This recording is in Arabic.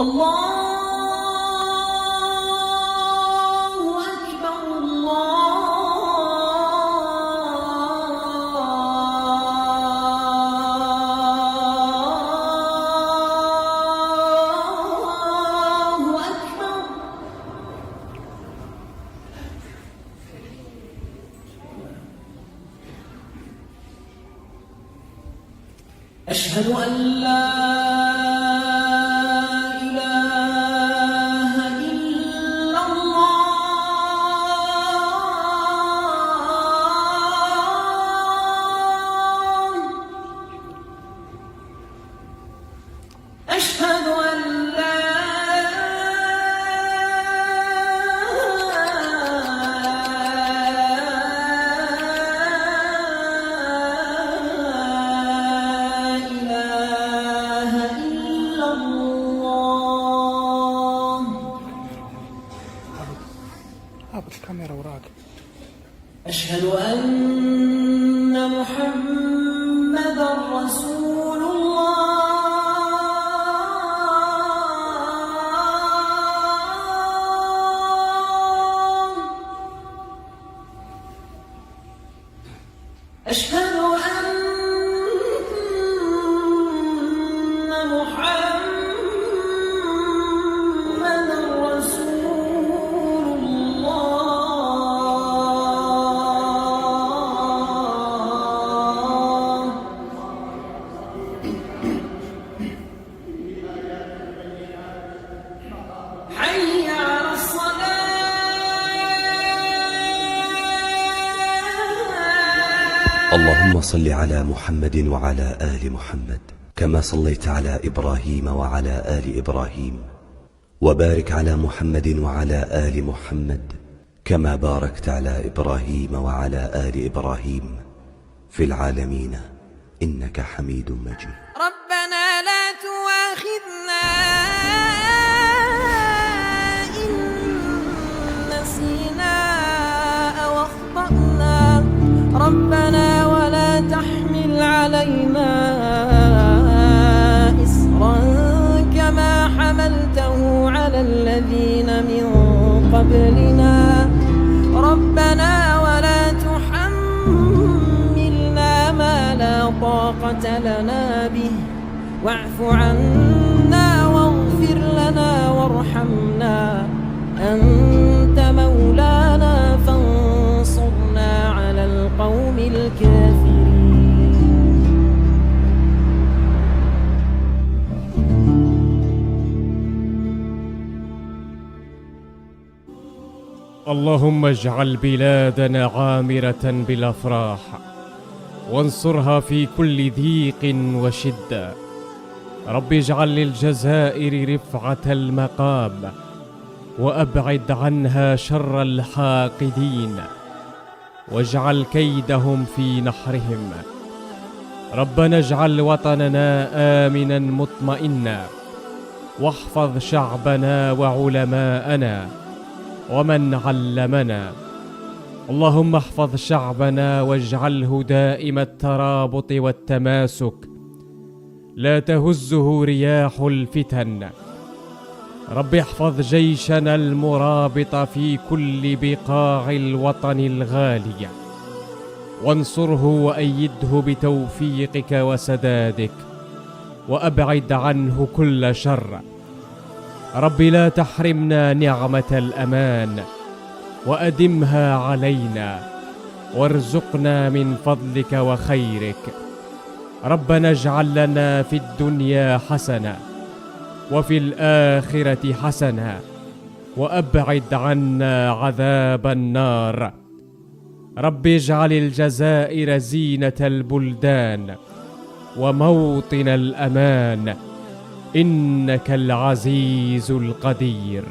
الله أكبر الله أكبر. أشهد أن لا إله إلا الله. أشهد أن لا إله إلا الله. هابط الكاميرا وراك. أشهد أن محمدًا رسول الله. أشهد أن محمدًا رسول الله. حي على الصلاة. اللهم صل على محمد وعلى آل محمد كما صليت على إبراهيم وعلى آل إبراهيم، وبارك على محمد وعلى آل محمد كما باركت على إبراهيم وعلى آل إبراهيم في العالمين إنك حميد مجيد. ربنا لا تؤاخذنا إن نسينا أو أخطأنا، ربنا ولا تحمل علينا إصرا كما حملته على الذين من قبلنا، ربنا ولا تحملنا ما لا طاقة لنا به، واعف عنا واغفر لنا وارحمنا، أنت مولانا فانصرنا على القوم الكافرين. اللهم اجعل بلادنا عامرة بالأفراح، وانصرها في كل ضيق وشدة. رب اجعل للجزائر رفعة المقام، وأبعد عنها شر الحاقدين، واجعل كيدهم في نحرهم. ربنا اجعل وطننا آمنا مطمئنا، واحفظ شعبنا وعلماءنا ومن علمنا. اللهم احفظ شعبنا واجعله دائم الترابط والتماسك، لا تهزه رياح الفتن. رب احفظ جيشنا المرابط في كل بقاع الوطن الغالي، وانصره وأيده بتوفيقك وسدادك، وأبعد عنه كل شر. رب لا تحرمنا نعمة الأمان، وأدمها علينا، وارزقنا من فضلك وخيرك. ربنا اجعل لنا في الدنيا حسنة، وفي الآخرة حسنة، وأبعد عنا عذاب النار. رب اجعل الجزائر زينة البلدان وموطن الأمان، إنك العزيز القدير.